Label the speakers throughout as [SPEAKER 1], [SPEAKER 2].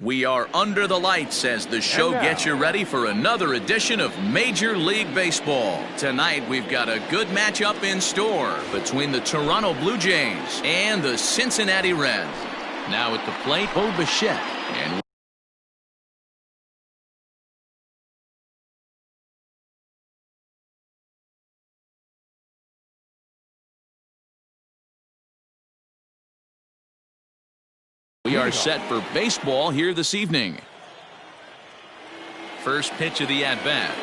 [SPEAKER 1] We are under the lights as the show gets you ready for another edition of Major League Baseball. Tonight we've got a good matchup in store between the Toronto Blue Jays and the Cincinnati Reds. Now at the plate, Bo Bichette. And we are set for baseball here this evening. First pitch of the at-bat.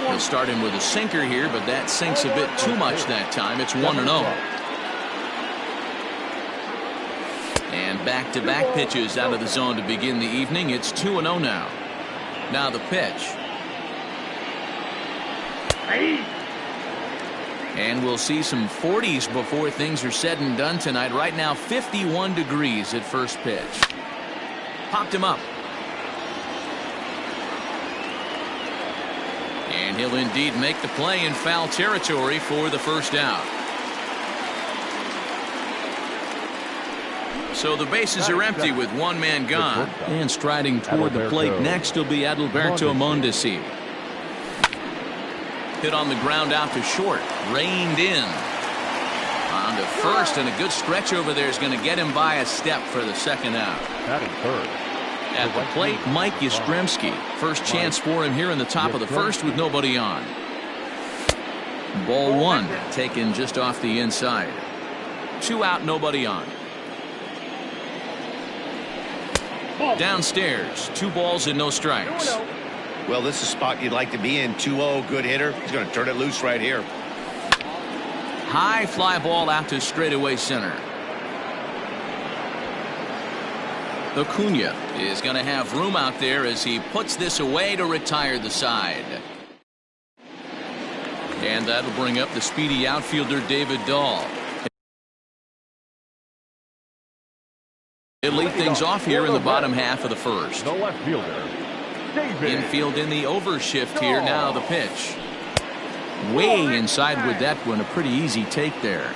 [SPEAKER 1] He'll start him with a sinker here, but that sinks a bit too much that time. It's 1-0. And back-to-back pitches out of the zone to begin the evening. It's 2-0 now. Now the pitch. And we'll see some 40s before things are said and done tonight. Right now, 51 degrees at first pitch. Popped him up. And he'll indeed make the play in foul territory for the first out. So the bases are empty with one man gone. And striding toward the plate next will be Adalberto Mondesi. Hit on the ground out to short. Reined in. On to first, and a good stretch over there is going to get him by a step for the second out. At the plate, Mike Yastrzemski. First chance for him here in the top of the first with nobody on. Ball one, taken just off the inside. 2 out, nobody on. Downstairs, 2 balls and no strikes.
[SPEAKER 2] Well, this is a spot you'd like to be in. 2-0, good hitter. He's going to turn it loose right here.
[SPEAKER 1] High fly ball out to straightaway center. Acuna is going to have room out there as he puts this away to retire the side. And that'll bring up the speedy outfielder David Dahl. He'll lead things off here in the bottom half of the first.
[SPEAKER 3] The left fielder.
[SPEAKER 1] Infield in the overshift here. Now the pitch. Way inside with that one. A pretty easy take there.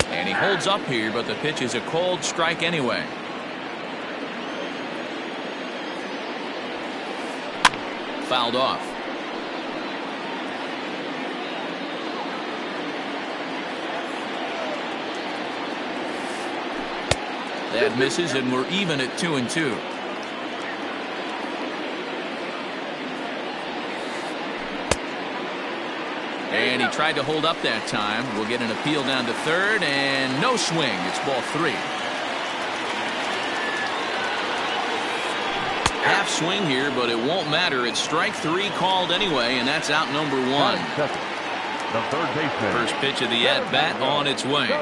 [SPEAKER 1] And he holds up here, but the pitch is a cold strike anyway. Fouled off. That misses, and we're even at 2-2. And he tried to hold up that time. We'll get an appeal down to third, and no swing. It's ball 3. Half swing here, but it won't matter. It's strike 3 called anyway, and that's out number 1.
[SPEAKER 3] The third baseman.
[SPEAKER 1] First pitch of the at-bat on its way.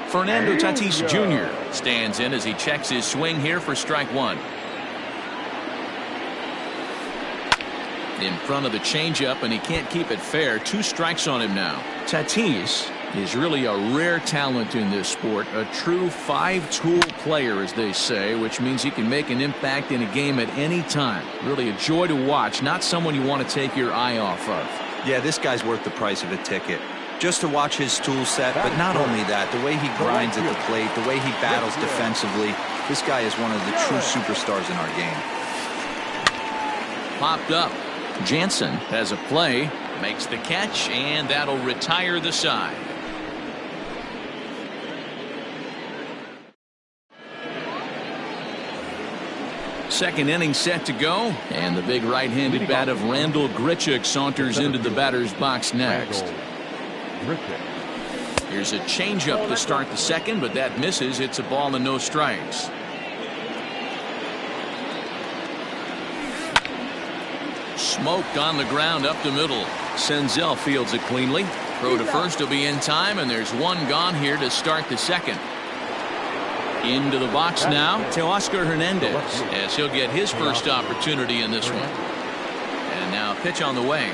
[SPEAKER 1] Fernando Tatis Jr. stands in as he checks his swing here for strike 1. In front of the changeup, and he can't keep it fair. 2 strikes on him now. Tatis is really a rare talent in this sport. A true 5-tool player, as they say, which means he can make an impact in a game at any time. Really a joy to watch. Not someone you want to take your eye off of.
[SPEAKER 4] Yeah, this guy's worth the price of a ticket. Just to watch his tool set, but not only that, the way he grinds at the plate, the way he battles defensively, this guy is one of the true superstars in our game.
[SPEAKER 1] Popped up. Jansen has a play, makes the catch, and that'll retire the side. Second inning set to go, and the big right-handed bat of Randal Grichuk saunters into the batter's box next. Here's a changeup to start the second, but that misses. It's a ball and no strikes. Smoked on the ground up the middle. Senzel fields it cleanly. Throw to first will be in time, and there's 1 gone here to start the second. Into the box now to Oscar Hernandez as he'll get his first opportunity in this one. And now pitch on the way.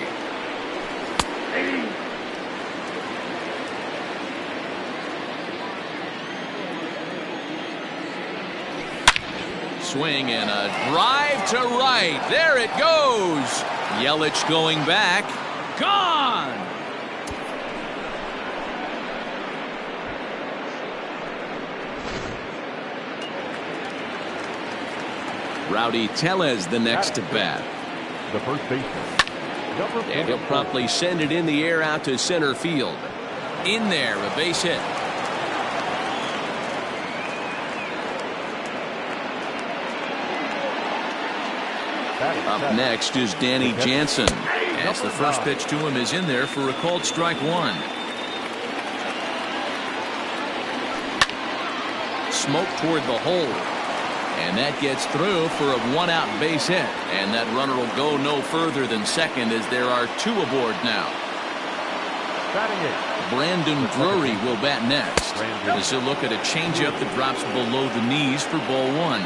[SPEAKER 1] Swing and a drive to right. There it goes. Yelich going back. Gone. Rowdy Tellez the next to bat.
[SPEAKER 3] The first baseman.
[SPEAKER 5] And he'll promptly send it in the air out to center field. In there, a base hit. Up next is Danny Jansen, as the first pitch to him is in there for a called strike one. Smoke toward the hole, and that gets through for a one-out base hit, and that runner will go no further than second as there are two aboard now. Brandon Drury will bat next as he'll look at a changeup that drops below the knees for ball one.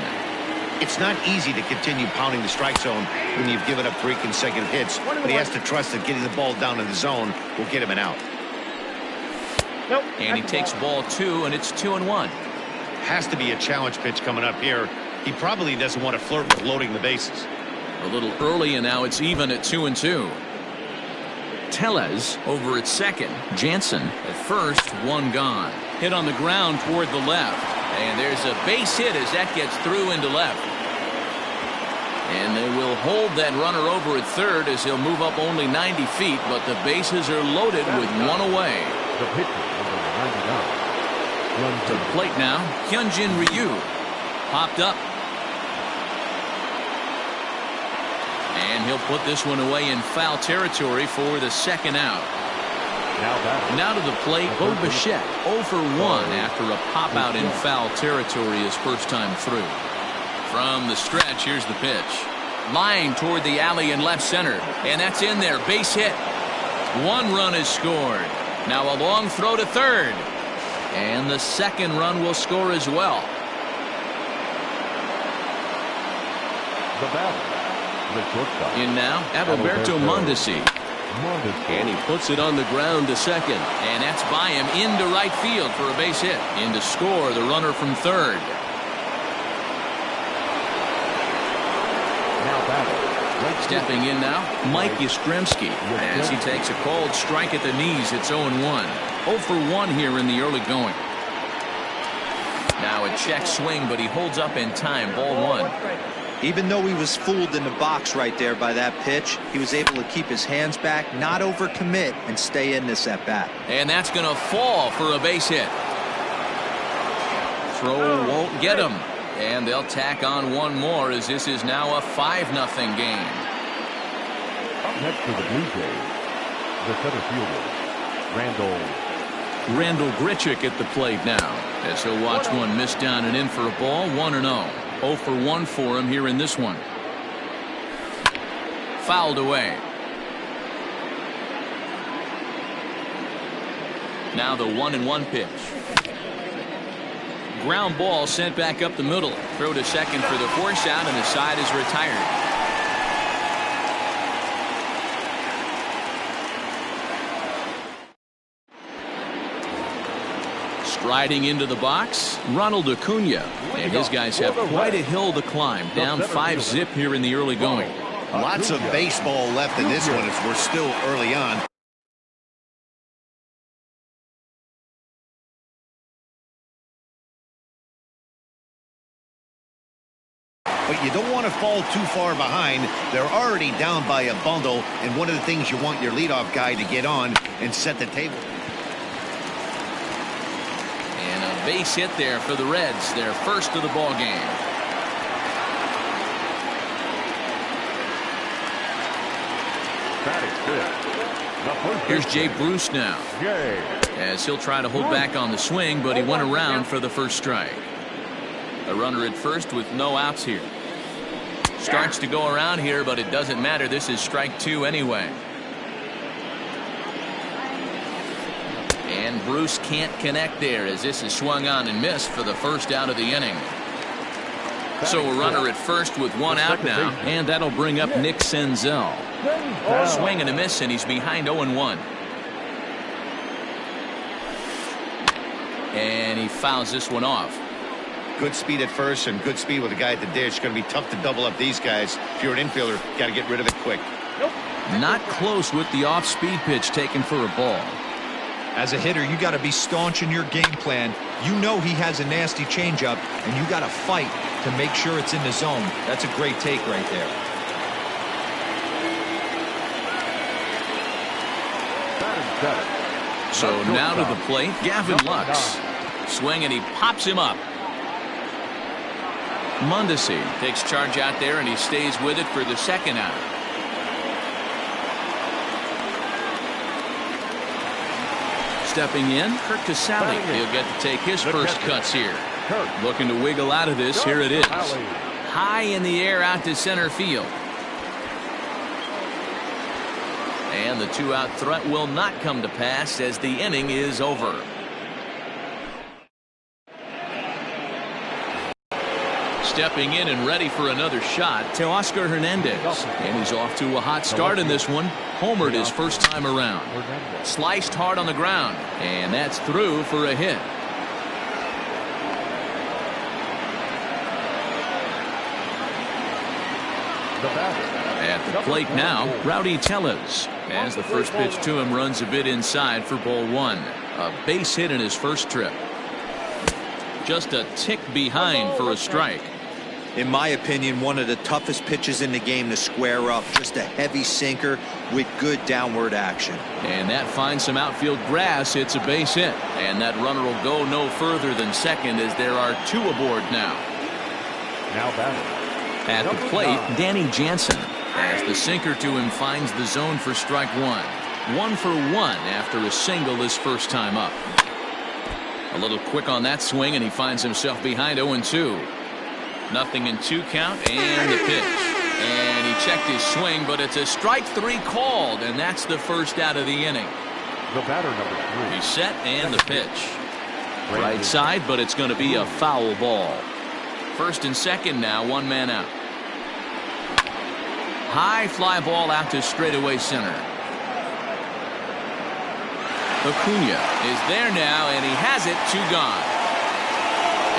[SPEAKER 2] It's not easy to continue pounding the strike zone when you've given up 3 consecutive hits, but he has to trust that getting the ball down in the zone will get him an out.
[SPEAKER 5] And he takes ball 2, and it's 2-1.
[SPEAKER 2] Has to be a challenge pitch coming up here. He probably doesn't want to flirt with loading the bases.
[SPEAKER 1] A little early, and now it's even at 2-2. Tellez over at second. Jansen at first, one gone. Hit on the ground toward the left. And there's a base hit as that gets through into left. And they will hold that runner over at third as he'll move up only 90 feet, but the bases are loaded with one away.
[SPEAKER 3] The pitcher, number 99.
[SPEAKER 1] To the plate now, Hyunjin Ryu. Popped up. And he'll put this one away in foul territory for the second out. Now to the plate, Bo Bichette, 0 for 1 after a pop out in foul territory his first time through. From the stretch, here's the pitch. Line toward the alley in left center, and that's in there, base hit. 1 run is scored. Now a long throw to third, and the second run will score as well.
[SPEAKER 3] The batter, the shortstop.
[SPEAKER 1] In now, Adalberto Mondesi.
[SPEAKER 5] And he puts it on the ground to second.
[SPEAKER 1] And that's by him into right field for a base hit. In to score the runner from third. Stepping in now, Mike Yastrzemski, as he takes a called strike at the knees. It's 0-1. 0 for 1 here in the early going. Now a check swing, but he holds up in time. Ball 1.
[SPEAKER 4] Even though he was fooled in the box right there by that pitch, he was able to keep his hands back, not overcommit, and stay in this at bat.
[SPEAKER 1] And that's going to fall for a base hit. Throw won't get him. And they'll tack on one more as this is now a 5-0 game.
[SPEAKER 3] Up next for the Blue Jays, the center fielder,
[SPEAKER 1] Randall Grichuk at the plate now, as he'll watch one miss down and in for a ball. 1-0. 0 for 1 for him here in this one. Fouled away. Now the 1-1 pitch. Ground ball sent back up the middle. Throw to second for the force out, and the side is retired. Striding into the box, Ronald Acuna, and his guys have quite a hill to climb. Down 5-0 here in the early going.
[SPEAKER 2] Lots of baseball left in this one as we're still early on. But you don't want to fall too far behind. They're already down by a bundle, and one of the things you want your leadoff guy to get on and set the table.
[SPEAKER 1] And a base hit there for the Reds, their first of the ball game. Here's Jay Bruce now, as he'll try to hold back on the swing, but he went around for the first strike. A runner at first with no outs here. Starts to go around here, but it doesn't matter. This is strike 2 anyway. And Bruce can't connect there as this is swung on and missed for the first out of the inning. So a runner at first with one out now, and that'll bring up Nick Senzel. Swing and a miss, and he's behind 0-1. And he fouls this one off.
[SPEAKER 2] Good speed at first and good speed with the guy at the dish. Going to be tough to double up these guys. If you're an infielder, got to get rid of it quick.
[SPEAKER 1] Not close with the off-speed pitch taken for a ball.
[SPEAKER 6] As a hitter, you got to be staunch in your game plan.
[SPEAKER 4] You know he has a nasty changeup, and you got to fight to make sure it's in the zone. That's a great take right there.
[SPEAKER 1] So now to the plate, Gavin Lux. Swing, and he pops him up. Mondesi takes charge out there, and he stays with it for the second out. Stepping in, Kirk Casale. He'll get to take his first cuts here. Looking to wiggle out of this. Here it is. High in the air out to center field. And the two-out threat will not come to pass as the inning is over. Stepping in and ready for another shot, Teoscar Hernandez. And he's off to a hot start in this one. Homered his first time around. Sliced hard on the ground. And that's through for a hit. At the plate now, Rowdy Tellez. As the first pitch to him runs a bit inside for ball one. A base hit in his first trip. Just a tick behind for a strike.
[SPEAKER 4] In my opinion, one of the toughest pitches in the game to square up. Just a heavy sinker with good downward action.
[SPEAKER 1] And that finds some outfield grass. It's a base hit. And that runner will go no further than second as there are two aboard now.
[SPEAKER 3] Now batting.
[SPEAKER 1] At the plate, Danny Jansen. As the sinker to him finds the zone for strike one. 1 for 1 after a single his first time up. A little quick on that swing, and he finds himself behind 0-2. 0-2 count, and the pitch. And he checked his swing, but it's a strike three called, and that's the first out of the inning.
[SPEAKER 3] The batter, number 3.
[SPEAKER 1] He's set, and the pitch. Right side, but it's going to be a foul ball. First and second now, one man out. High fly ball out to straightaway center. Acuna is there now, and he has it. 2 gone.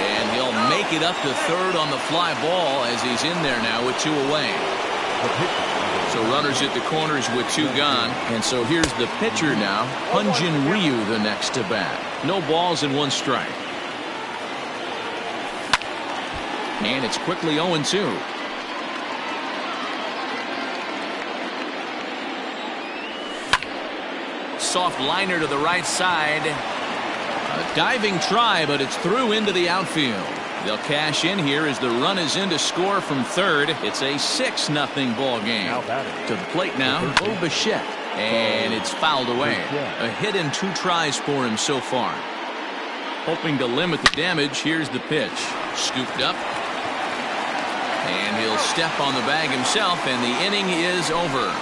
[SPEAKER 1] And he'll make it up to third on the fly ball as he's in there now with 2 away. So runners at the corners with 2 gone. And so here's the pitcher now, Hyun-Jin Ryu, the next to bat. No balls and 1 strike. And it's quickly 0-2. Soft liner to the right side. A diving try, but it's through into the outfield. They'll cash in here as the run is in to score from third. It's a 6-0 ball game. To the plate now, Bo Bichette. And it's fouled away. A hit in 2 tries for him so far. Hoping to limit the damage, here's the pitch. Scooped up. And he'll step on the bag himself, and the inning is over.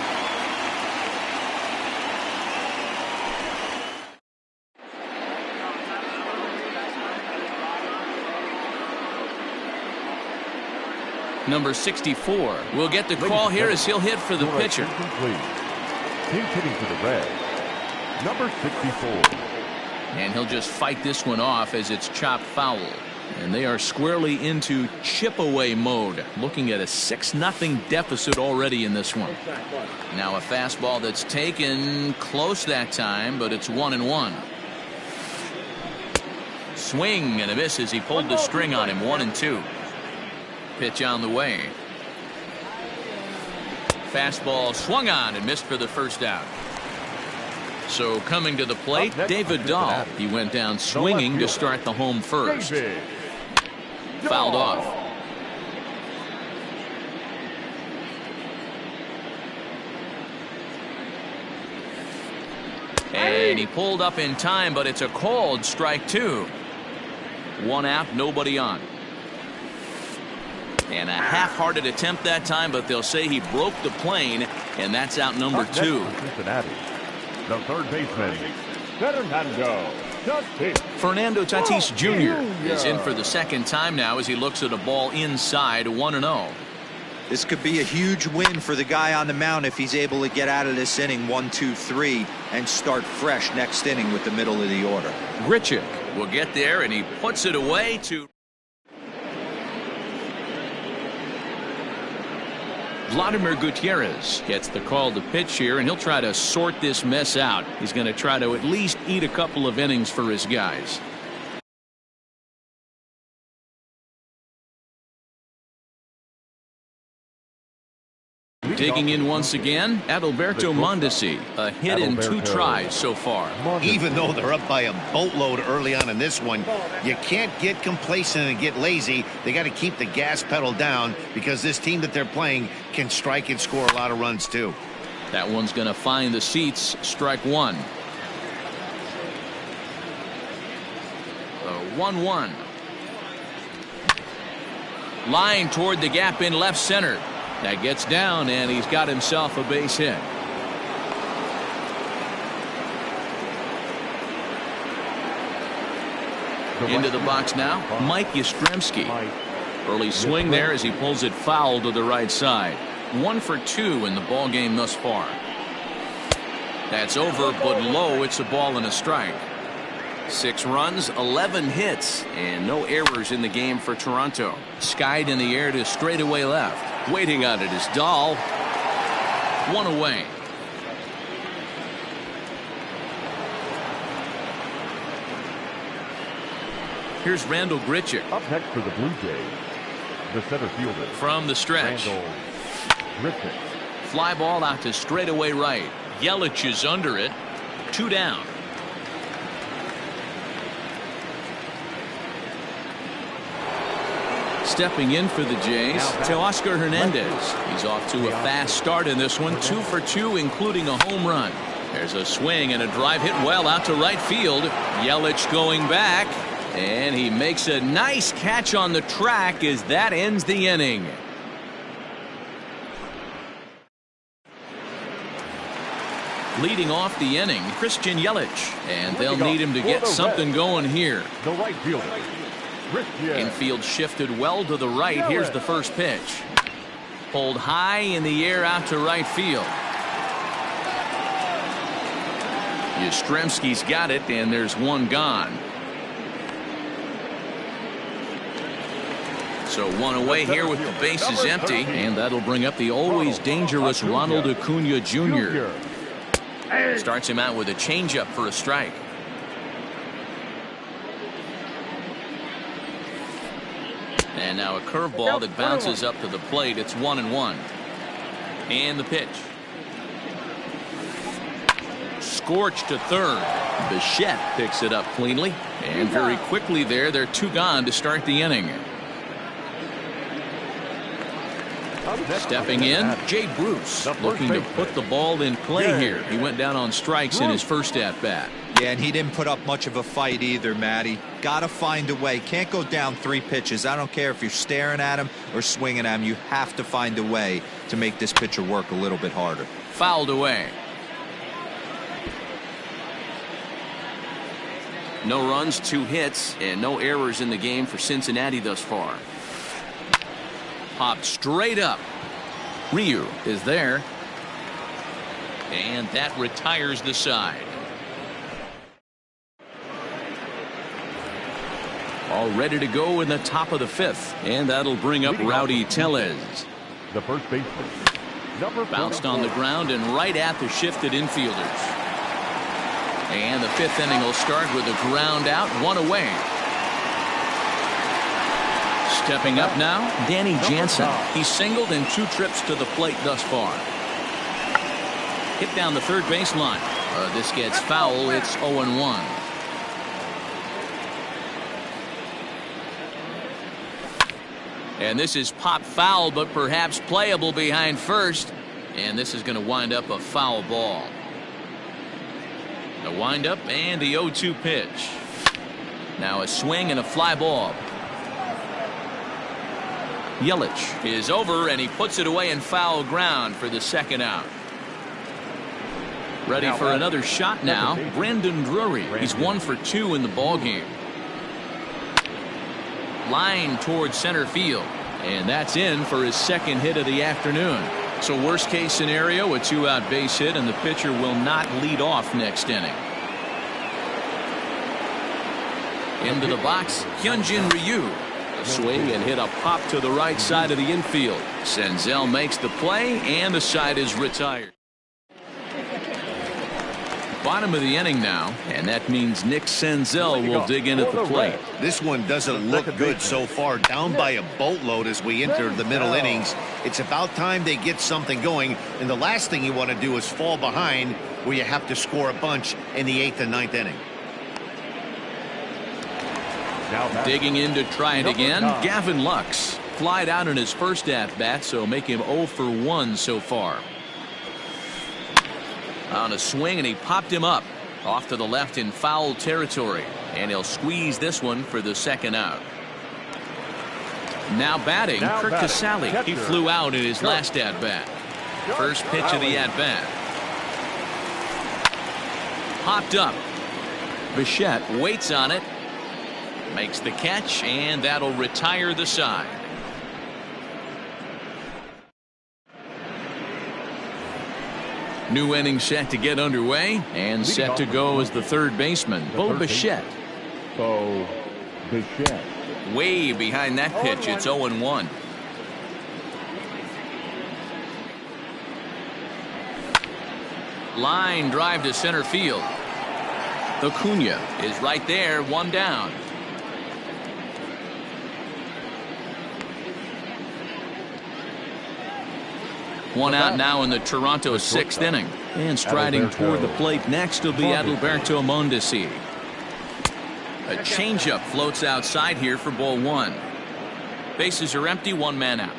[SPEAKER 1] Number 64 will get the call here as he'll hit for the pitcher.
[SPEAKER 3] He's hitting for the Reds. Number 64.
[SPEAKER 1] And he'll just fight this one off as it's chopped foul. And they are squarely into chip away mode. Looking at a 6-0 deficit already in this one. Now a fastball that's taken close that time, but it's 1-1. Swing and a miss as he pulled the string on him. 1-2. Pitch on the way. Fastball swung on and missed for the first out. So coming to the plate, David Dahl. He went down swinging to start the home first. Fouled off. And he pulled up in time, but it's a called strike 2. 1 out, nobody on. And a half-hearted attempt that time, but they'll say he broke the plane, and that's out number 2.
[SPEAKER 3] The third baseman,
[SPEAKER 1] Fernando Tatis Jr. is in for the second time now as he looks at a ball inside. 1-0.
[SPEAKER 4] This could be a huge win for the guy on the mound if he's able to get out of this inning 1, 2, 3 and start fresh next inning with the middle of the order.
[SPEAKER 1] Grichuk will get there, and he puts it away to Vladimir Gutierrez gets the call to pitch here, and he'll try to sort this mess out. He's going to try to at least eat a couple of innings for his guys.
[SPEAKER 5] Digging in once again, Adalberto Mondesi. A hit in 2 tries so far.
[SPEAKER 2] Even though they're up by a boatload early on in this one, you can't get complacent and get lazy. They got to keep the gas pedal down because this team that they're playing can strike and score a lot of runs too.
[SPEAKER 5] That one's going to find the seats. Strike one. 1-1. Line toward the gap in left center. That gets down, and he's got himself a base hit. Into the box now, Mike Yastrzemski. Early swing there as he pulls it foul to the right side. 1 for 2 in the ball game thus far. That's over, but low. It's a ball and a strike. 6 runs, 11 hits, and no errors in the game for Toronto. Skied in the air to straightaway left. Waiting on it is Dahl. 1 away. Here's Randall Grichuk.
[SPEAKER 3] Up next for the Blue Jays, the center fielder.
[SPEAKER 5] From the stretch.
[SPEAKER 3] Randall Grichuk.
[SPEAKER 5] Fly ball out to straightaway right. Yelich is under it. 2 down. Stepping in for the Jays, Teoscar Hernandez. He's off to a fast start in this one. 2 for 2, including a home run. There's a swing and a drive hit well out to right field. Yelich going back, and he makes a nice catch on the track as that ends the inning. Leading off the inning, Christian Yelich, and they'll need him to get something going here.
[SPEAKER 3] The right fielder.
[SPEAKER 5] Infield shifted well to the right. Here's the first pitch. Pulled high in the air out to right field. Yastrzemski's got it, and there's one gone. So 1 away here with the bases empty, and that'll bring up the always dangerous Ronald Acuna Jr. Starts him out with a changeup for a strike. And now a curveball that bounces up to the plate. It's 1-1. And the pitch. Scorched to third. Bichette picks it up cleanly. And very quickly there, they're 2 gone to start the inning. Stepping in, Jay Bruce, looking to put the ball in play here. He went down on strikes in his first at-bat.
[SPEAKER 4] Yeah, and he didn't put up much of a fight either, Matty. Got to find a way. Can't go down 3 pitches. I don't care if you're staring at him or swinging at him. You have to find a way to make this pitcher work a little bit harder.
[SPEAKER 5] Fouled away. No runs, 2 hits, and no errors in the game for Cincinnati thus far. Popped straight up. Ryu is there. And that retires the side. All ready to go in the top of the 5th. And that'll bring up Rowdy Tellez.
[SPEAKER 3] The first baseman.
[SPEAKER 5] Bounced on the ground and right at the shifted infielders. And the 5th inning will start with a ground out, 1 away. Stepping up now, Danny Jansen. He's singled in 2 trips to the plate thus far. Hit down the third baseline. This gets foul. It's 0-1. And this is pop foul, but perhaps playable behind first. And this is going to wind up a foul ball. The windup and the 0-2 pitch. Now a swing and a fly ball. Yelich is over, and he puts it away in foul ground for the 2nd out. Ready for another shot now, Brandon Drury. He's 1 for 2 in the ball game. Line towards center field, and that's in for his 2nd hit of the afternoon. So worst case scenario, a 2-out base hit, and the pitcher will not lead off next inning. Into the box, Hyunjin Ryu. A swing and hit a pop to the right side of the infield. Senzel makes the play, and the side is retired.
[SPEAKER 1] bottom of the inning now, and that means Nick Senzel will dig in at the plate.
[SPEAKER 2] This one doesn't look good so far. Down by a boatload as we enter the middle innings. It's about time they get something going, and the last thing you want to do is fall behind where you have to score a bunch in the 8th and 9th inning.
[SPEAKER 1] Digging in to try it again, Gavin Lux. Flied out in his first at-bat, so make him 0 for 1 so far. On a swing, and he popped him up. Off to the left in foul territory. And he'll squeeze this one for the second out. Now batting, Kirk Casale. He flew out in his last at-bat. First pitch of the at-bat. Popped up. Bichette waits on it. Makes the catch, and that'll retire the side. New inning set to get underway, and set to go as the third baseman, Bo Bichette.
[SPEAKER 3] Bo Bichette.
[SPEAKER 1] Way behind that pitch. It's 0-1. Line drive to center field. Acuna is right there, one down. One out now in the Toronto 6th inning. And striding toward the plate next will be Adalberto Mondesi. A changeup floats outside here for ball 1. Bases are empty, one man out.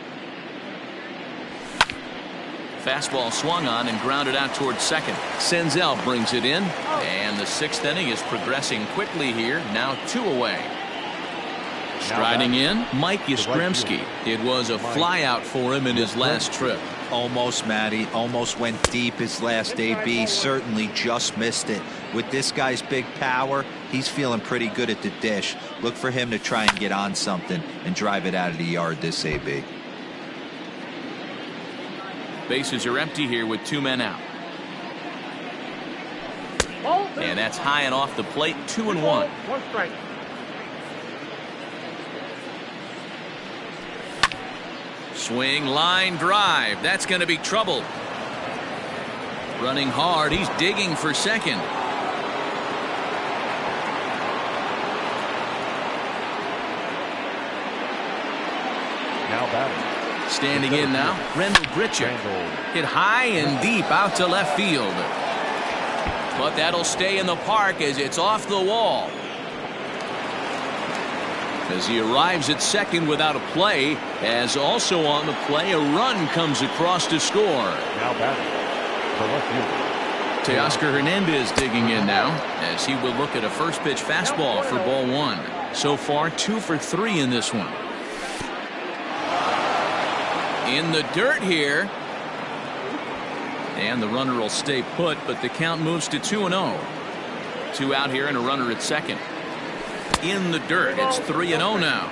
[SPEAKER 1] Fastball swung on and grounded out towards second. Senzel brings it in, and the 6th inning is progressing quickly here. Now 2 away. Striding in, Mike Yastrzemski. It was a flyout for him in his last trip.
[SPEAKER 4] Almost, Matty. Almost went deep his last AB. Certainly just missed it. With this guy's big power, he's feeling pretty good at the dish. Look for him to try and get on something and drive it out of the yard this AB.
[SPEAKER 1] Bases are empty here with 2 men out. And that's high and off the plate, 2-1.
[SPEAKER 3] One strike.
[SPEAKER 1] Swing, line drive. That's going to be trouble. Running hard. He's digging for second.
[SPEAKER 3] Now batting.
[SPEAKER 1] Standing in now, Rendell Grichuk. Hit high and deep out to left field. But that'll stay in the park as it's off the wall. As he arrives at second without a play, as also on the play, a run comes across to score.
[SPEAKER 3] Now batting. The left fielder.
[SPEAKER 1] Teoscar Hernandez digging in now, as he will look at a first pitch fastball for ball 1. So far, 2 for 3 in this one. In the dirt here. And the runner will stay put, but the count moves to 2-0. 2 out here and a runner at second. In the dirt, it's 3-0 now.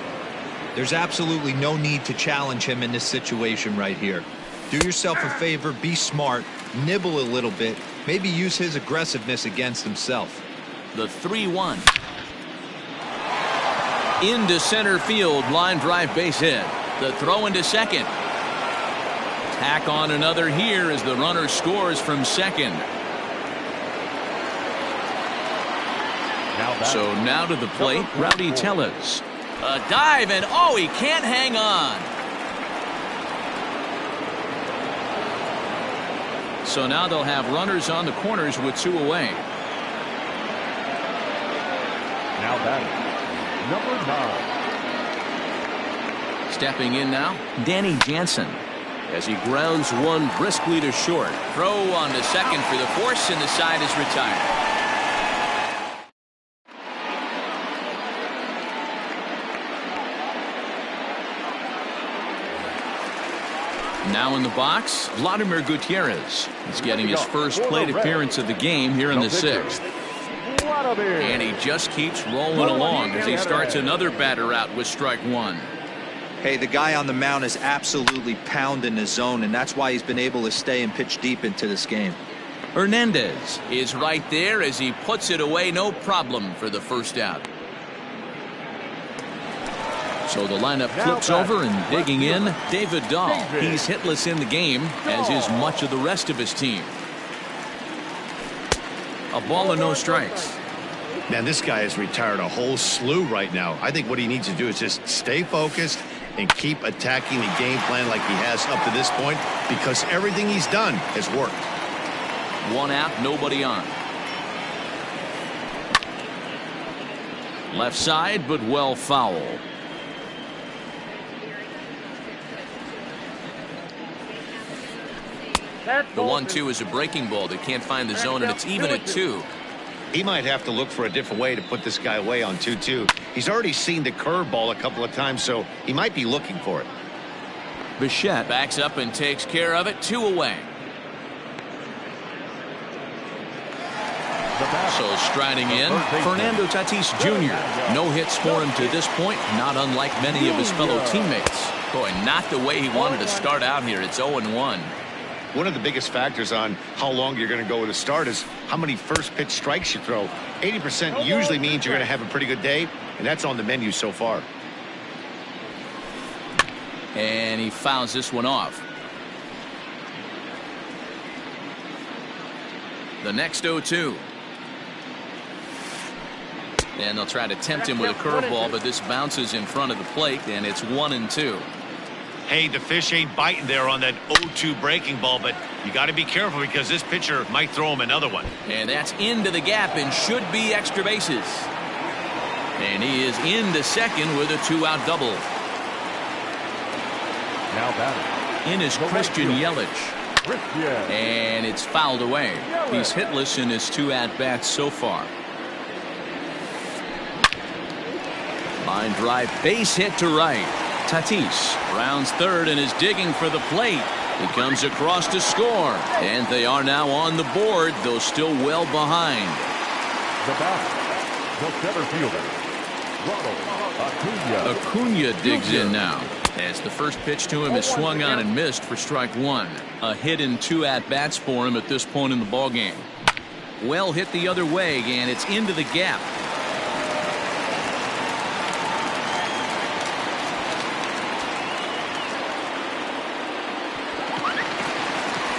[SPEAKER 4] There's absolutely no need to challenge him in this situation right here. Do yourself a favor, be smart, nibble a little bit, maybe use his aggressiveness against himself.
[SPEAKER 1] The 3-1. Into center field, line drive base hit. The throw into second. Tack on another here as the runner scores from second. So now to the plate, Rowdy Tellez. A dive, and oh, he can't hang on. So now they'll have runners on the corners with 2 away.
[SPEAKER 3] Now batting. Number 9.
[SPEAKER 1] Stepping in now, Danny Jansen. As he grounds one briskly to short. Throw on to second for the force, and the side is retired. Now in the box, Vladimir Gutierrez. He's getting his first plate appearance of the game here in the 6th. And he just keeps rolling along as he starts another batter out with strike 1.
[SPEAKER 4] Hey, the guy on the mound is absolutely pounding the zone, and that's why he's been able to stay and pitch deep into this game.
[SPEAKER 1] Hernandez is right there as he puts it away, no problem for the first out. So the lineup flips over, and digging in, David Dahl. He's hitless in the game, as is much of the rest of his team. A ball and no strikes.
[SPEAKER 2] Man, this guy has retired a whole slew right now. I think what he needs to do is just stay focused and keep attacking the game plan like he has up to this point, because everything he's done has worked.
[SPEAKER 1] One out, nobody on. Left side, but well foul. The 1-2 is a breaking ball. They can't find the zone, and it's even at 2.
[SPEAKER 2] He might have to look for a different way to put this guy away on 2-2. He's already seen the curveball a couple of times, so he might be looking for it.
[SPEAKER 1] Bichette backs up and takes care of it. 2 away. So striding in, Fernando Tatis Jr. No hits for him to this point, not unlike many of his fellow teammates. Boy, not the way he wanted to start out here. It's 0-1.
[SPEAKER 2] One of the biggest factors on how long you're going to go with a start is how many first pitch strikes you throw. 80% usually means you're going to have a pretty good day, and that's on the menu so far.
[SPEAKER 1] And he fouls this one off. The next 0-2. And they'll try to tempt him with a curveball, but this bounces in front of the plate, and it's 1-2.
[SPEAKER 2] Hey, the fish ain't biting there on that 0-2 breaking ball, but you got to be careful because this pitcher might throw him another one.
[SPEAKER 1] And that's into the gap and should be extra bases. And he is into second with a 2-out double.
[SPEAKER 3] Now batting.
[SPEAKER 1] In is Christian Yelich. And it's fouled away. He's hitless in his 2 at-bats so far. Line drive, base hit to right. Tatis rounds third and is digging for the plate. He comes across to score, and they are now on the board, though still well behind.
[SPEAKER 3] The batter, the center fielder, Ronald Acuna.
[SPEAKER 1] Acuna digs in now, as the first pitch to him is swung on and missed for strike 1. A hit in 2 at-bats for him at this point in the ballgame. Well hit the other way, and it's into the gap.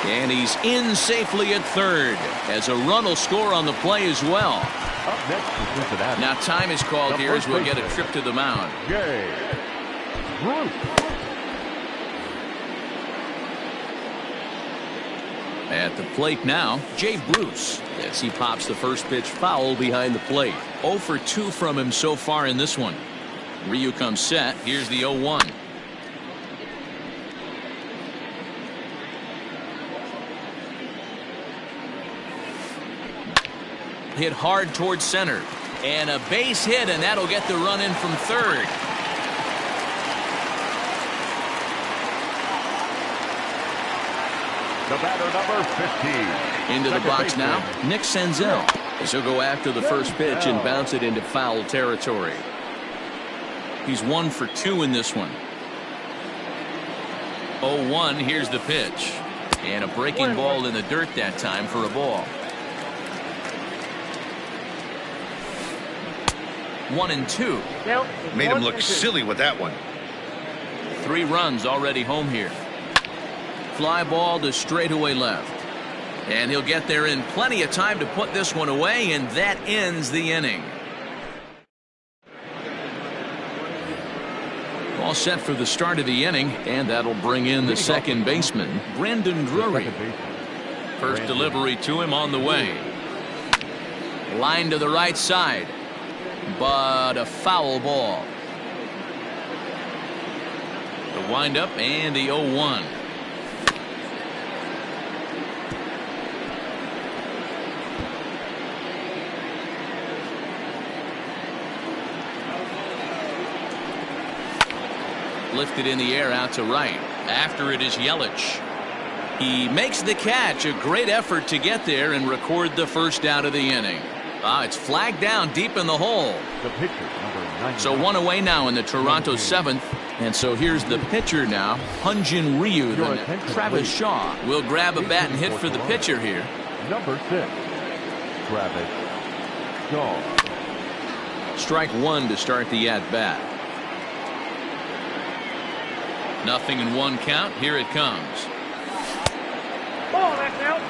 [SPEAKER 1] And he's in safely at third, as a run will score on the play as well.
[SPEAKER 3] Up next is Cincinnati.
[SPEAKER 1] Now time is called here as we'll get a trip to the mound.
[SPEAKER 3] Bruce.
[SPEAKER 1] At the plate now, Jay Bruce, as he pops the first pitch foul behind the plate. 0 for 2 from him so far in this one. Ryu comes set. Here's the 0-1. Hit hard towards center, and a base hit, and that'll get the run in from third.
[SPEAKER 3] The batter, number 15.
[SPEAKER 1] Into the box now, Nick Senzel, as he'll go after the first pitch and bounce it into foul territory. He's 1 for 2 in this one. 0-1, here's the pitch, and a breaking ball in the dirt that time for a ball. 1-2.
[SPEAKER 2] Made him look silly with that one.
[SPEAKER 1] 3 runs already home here. Fly ball to straightaway left. And he'll get there in plenty of time to put this one away, and that ends the inning. All set for the start of the inning, and that'll bring in the second baseman, Brandon Drury. First delivery to him on the way. Line to the right side, but a foul ball. The windup and the 0-1. Lifted in the air out to right. After it is Yelich. He makes the catch. A great effort to get there and record the first out of the inning. It's flagged down deep in the hole.
[SPEAKER 3] The pitcher, number 99.
[SPEAKER 1] So 1 away now in the Toronto 7th. And so here's the pitcher now, Hyun-Jin Ryu. Then Travis Shaw will grab a bat and hit for the pitcher here.
[SPEAKER 3] Number 6, Travis Shaw.
[SPEAKER 1] Strike 1 to start the at-bat. 0-1 count. Here it comes.
[SPEAKER 6] Ball, that's out.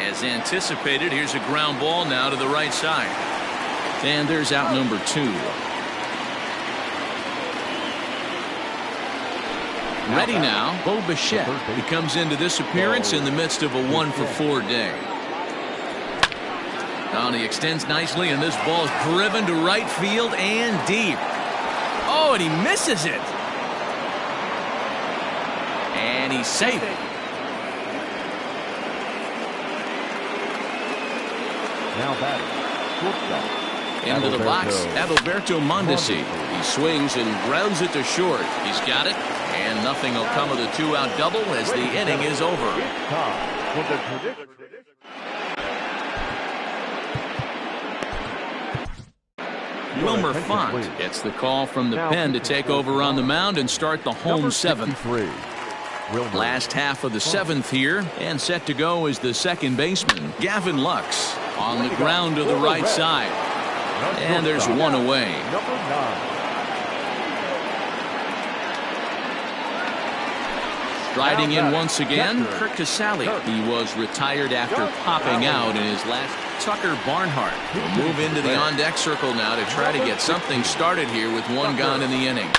[SPEAKER 1] As anticipated, here's a ground ball now to the right side. And there's out number 2. Ready now, Bo Bichette. He comes into this appearance in the midst of a 1-for-4 day. Now he extends nicely, and this ball's driven to right field and deep. Oh, and he misses it. And he's safe.
[SPEAKER 3] Now batting, shortstop.
[SPEAKER 1] Into the box, Adalberto Mondesi. He swings and grounds it to short. He's got it, and nothing will come of the 2-out double as the inning is over. Wilmer Font gets the call from the pen to take over on the mound and start the home 7th. Last half of the 7th here, and set to go is the second baseman, Gavin Lux, on the ground to the right side. And there's one away. Striding in once again, Kirk Casale. He was retired after popping out in his last. Tucker Barnhart will move into the on-deck circle now to try to get something started here with one gone in the inning.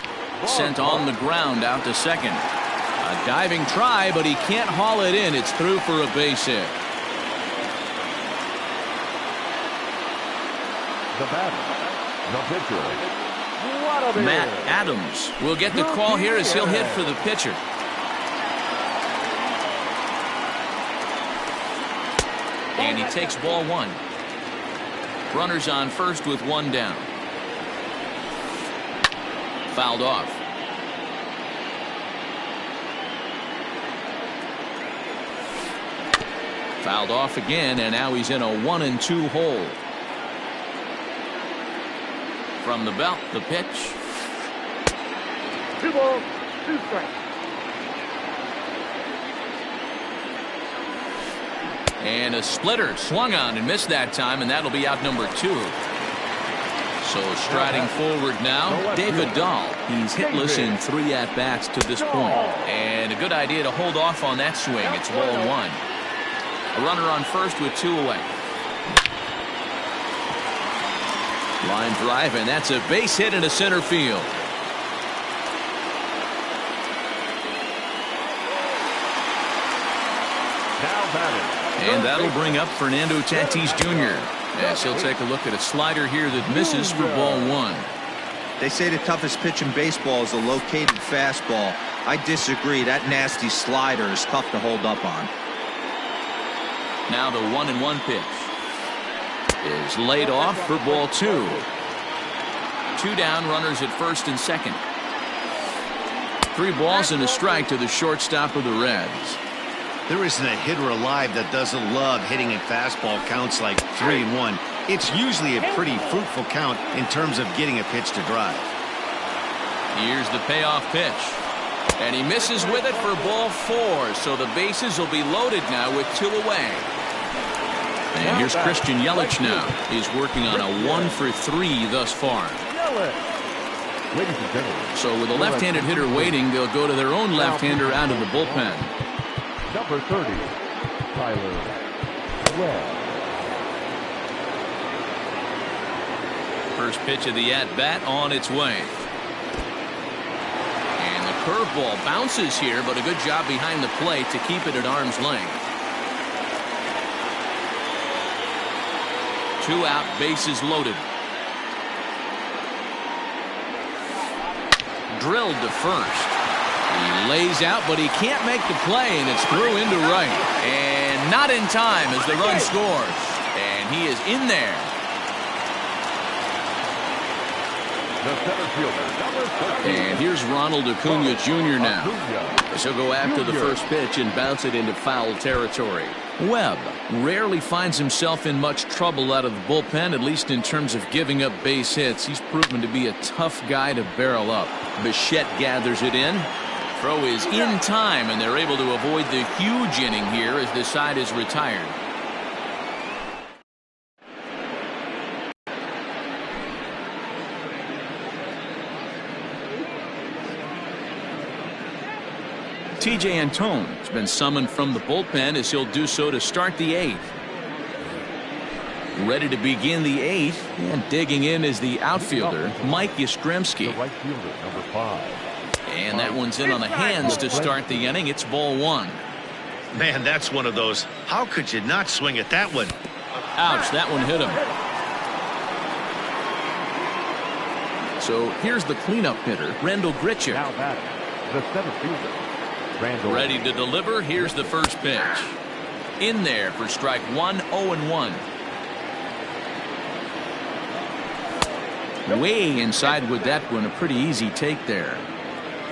[SPEAKER 1] Sent on the ground out to second. A diving try, but he can't haul it in. It's through for a base hit.
[SPEAKER 3] The batter, the pitcher.
[SPEAKER 1] Matt Adams will get the call here as he'll hit for the pitcher. And he takes ball 1. Runners on first with 1 down. Fouled off. Fouled off again, and now he's in a 1-2 hole. From the belt, the pitch.
[SPEAKER 3] 2 balls, 2 strikes.
[SPEAKER 1] And a splitter swung on and missed that time, and that'll be out number 2. So striding forward now, David Dahl. He's hitless in 3 at-bats to this point. And a good idea to hold off on that swing. It's ball 1. A runner on first with 2 away. Line drive, and that's a base hit into center field.
[SPEAKER 3] Now batting.
[SPEAKER 1] And that'll bring up Fernando Tatis Jr. as he'll take a look at a slider here that misses for ball 1.
[SPEAKER 4] They say the toughest pitch in baseball is a located fastball. I disagree. That nasty slider is tough to hold up on.
[SPEAKER 1] Now the 1-1 pitch is laid off for ball 2. 2 down, runners at first and second. 3 balls and a strike to the shortstop of the Reds.
[SPEAKER 2] There isn't a hitter alive that doesn't love hitting at fastball counts like 3-1. It's usually a pretty fruitful count in terms of getting a pitch to drive.
[SPEAKER 1] Here's the payoff pitch. And he misses with it for ball 4. So the bases will be loaded now with 2 away. And here's Christian Yelich now. He's working on a 1-for-3 thus far.
[SPEAKER 3] Ladies and gentlemen.
[SPEAKER 1] So with a left-handed hitter waiting, they'll go to their own left-hander out of the bullpen.
[SPEAKER 3] Number 30, Tyler Webb.
[SPEAKER 1] First pitch of the at-bat on its way. And the curveball bounces here, but a good job behind the plate to keep it at arm's length. 2 out, bases loaded. Drilled to first. He lays out, but he can't make the play, and it's through into right. And not in time as the run scores. And he is in there.
[SPEAKER 3] The center fielder, number 13.
[SPEAKER 1] And here's Ronald Acuna Jr. now. As he'll go after the first pitch and bounce it into foul territory. Webb rarely finds himself in much trouble out of the bullpen, at least in terms of giving up base hits. He's proven to be a tough guy to barrel up. Bichette gathers it in. Throw is in time, and they're able to avoid the huge inning here as this side is retired. TJ Antone has been summoned from the bullpen as he'll do so to start the 8th. Ready to begin the 8th, and digging in is the outfielder, Mike Yastrzemski.
[SPEAKER 3] The right fielder, number 5.
[SPEAKER 1] And that one's in on the hands to start the inning. It's ball 1.
[SPEAKER 2] Man, that's one of those. How could you not swing at that one?
[SPEAKER 1] Ouch, that one hit him. So here's the cleanup hitter, Randall Grichuk.
[SPEAKER 3] Now batting, the center fielder, Randall.
[SPEAKER 1] Ready to deliver. Here's the first pitch. In there for strike 1, 0-1. Way inside with that one. A pretty easy take there.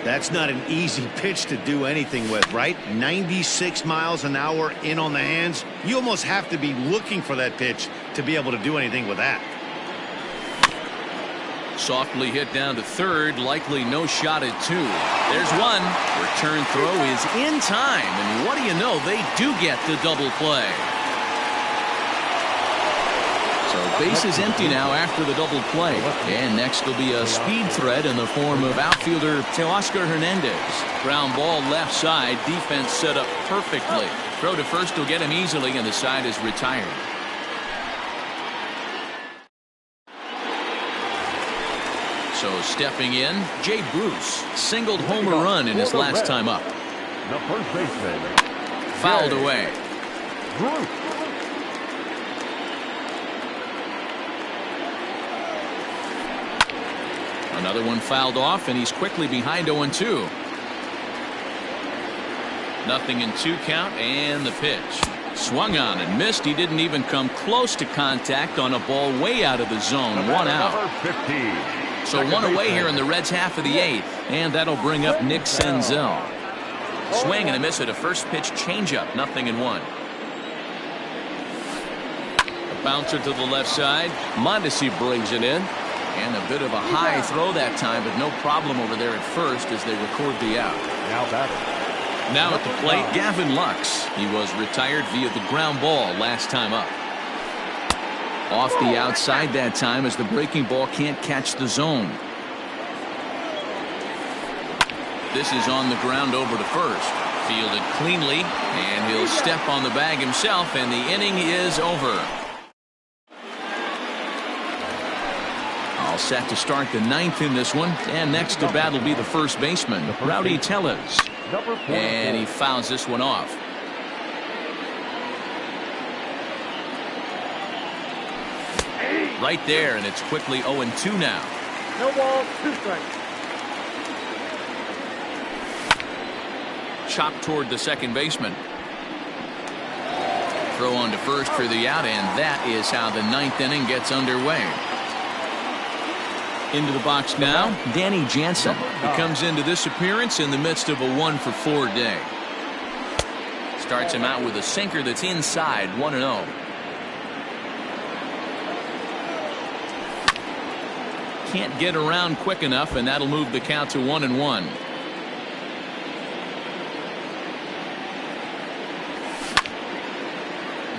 [SPEAKER 2] That's not an easy pitch to do anything with, right? 96 miles an hour in on the hands. You almost have to be looking for that pitch to be able to do anything with that.
[SPEAKER 1] Softly hit down to third. Likely no shot at 2. There's one. Return throw is in time. And what do you know? They do get the double play. So base is empty now after the double play. And next will be a speed threat in the form of outfielder Teoscar Hernandez. Ground ball left side. Defense set up perfectly. Throw to first will get him easily, and the side is retired. So stepping in, Jay Bruce singled home run in his last time up.
[SPEAKER 3] The first baseman.
[SPEAKER 1] Fouled away.
[SPEAKER 3] Bruce.
[SPEAKER 1] Another one fouled off, and he's quickly behind 0-2. Nothing in 2 count, and the pitch. Swung on and missed. He didn't even come close to contact on a ball way out of the zone. 1 out.
[SPEAKER 3] Number 15.
[SPEAKER 1] So 1 away here in the Reds' half of the 8th, and that'll bring up Nick Senzel. Swing and a miss at a first pitch changeup. 0-1. A bouncer to the left side. Mondesi brings it in. And a bit of a high throw that time, but no problem over there at first as they record the out.
[SPEAKER 3] Now batting.
[SPEAKER 1] Now at the plate, Gavin Lux. He was retired via the ground ball last time up. Off the outside that time as the breaking ball can't catch the zone. This is on the ground over to first. Fielded cleanly, and he'll step on the bag himself, and the inning is over. All set to start the 9th in this one, and next to bat will be the first baseman, Rowdy Tellez. And he fouls this one off. Right there, and it's quickly 0-2 now.
[SPEAKER 3] No ball, 2 strikes.
[SPEAKER 1] Chop toward the second baseman. Throw on to first for the out, and that is how the 9th inning gets underway. Into the box now, Danny Jansen. He comes into this appearance in the midst of a 1-for-4 day. Starts him out with a sinker that's inside, 1-0. Can't get around quick enough, and that'll move the count to 1-1.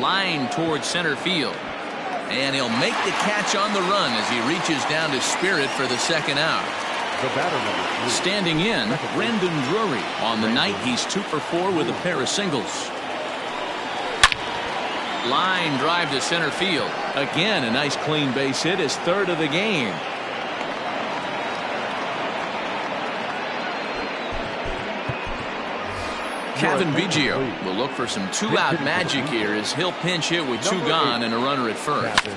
[SPEAKER 1] Line towards center field. And he'll make the catch on the run as he reaches down to Spirit for the second out.
[SPEAKER 3] The batter number 3.
[SPEAKER 1] Standing in, Brendan Drury. On the night, he's 2-for-4 with a pair of singles. Line drive to center field. Again, a nice clean base hit, his 3rd of the game. Kevin Biggio will look for some 2-out magic here as he'll pinch hit with 2 gone and a runner at first.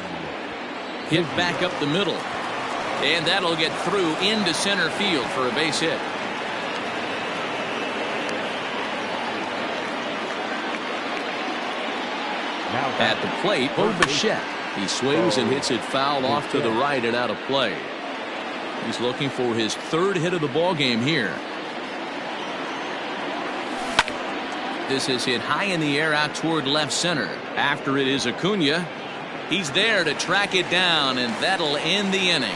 [SPEAKER 1] Hit back up the middle. And that'll get through into center field for a base hit. At the plate, Bo Bichette. He swings and hits it foul off to the right and out of play. He's looking for his 3rd hit of the ball game here. This is hit high in the air out toward left center. After it is Acuna. He's there to track it down, and that'll end the inning.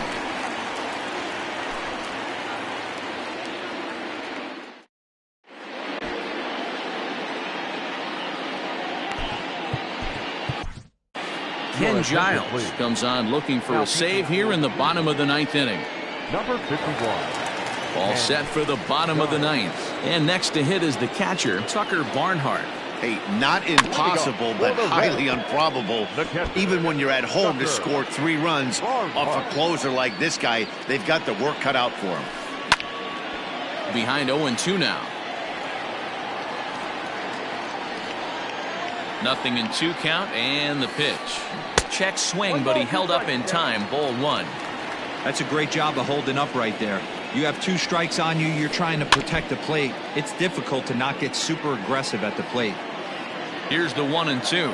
[SPEAKER 1] Ken Giles comes on looking for a save here in the bottom of the 9th inning.
[SPEAKER 3] Number 51.
[SPEAKER 1] All set for the bottom of the 9th. And next to hit is the catcher, Tucker Barnhart.
[SPEAKER 2] Hey, not impossible, but highly improbable. Even when you're at home to score 3 runs off a closer like this guy, they've got the work cut out for him.
[SPEAKER 5] Behind 0-2 now. 0-2 count, and the pitch. Check swing, but he held up in time. Ball 1.
[SPEAKER 4] That's a great job of holding up right there. You have 2 strikes on you. You're trying to protect the plate. It's difficult to not get super aggressive at the plate.
[SPEAKER 5] Here's the 1-2.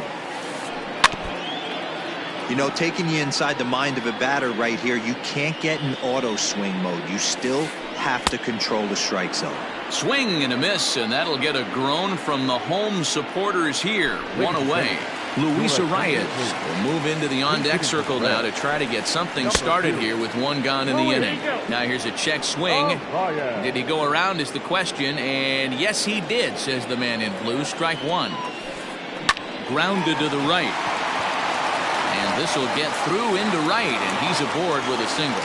[SPEAKER 4] You know, taking you inside the mind of a batter right here, you can't get in auto swing mode. You still have to control the strike zone.
[SPEAKER 5] Swing and a miss, and that'll get a groan from the home supporters here. 1 away. Luis Arias will move into the on-deck circle now to try to get something started here with 1 gone in the inning. Now here's a check swing. Did he go around is the question, and yes he did, says the man in blue. Strike 1. Grounded to the right. And this will get through into right, and he's aboard with a single.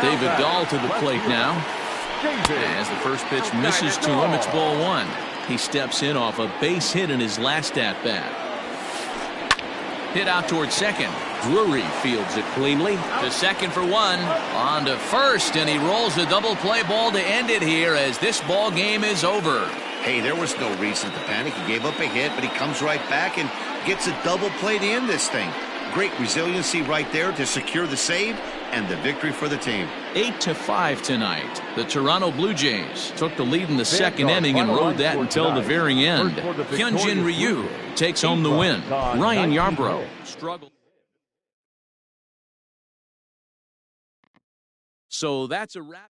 [SPEAKER 5] David Dahl to the plate now. As the first pitch misses to him, it's ball 1. He steps in off a base hit in his last at-bat. Hit out towards second. Drury fields it cleanly. To second for 1. On to first, and he rolls a double play ball to end it here as this ball game is over.
[SPEAKER 2] Hey, there was no reason to panic. He gave up a hit, but he comes right back and gets a double play to end this thing. Great resiliency right there to secure the save and the victory for the team.
[SPEAKER 5] 8-5 tonight. The Toronto Blue Jays took the lead in the second inning and rode that until the very end. Hyunjin Ryu takes home the win. Ryan Yarbrough struggled. So that's a wrap.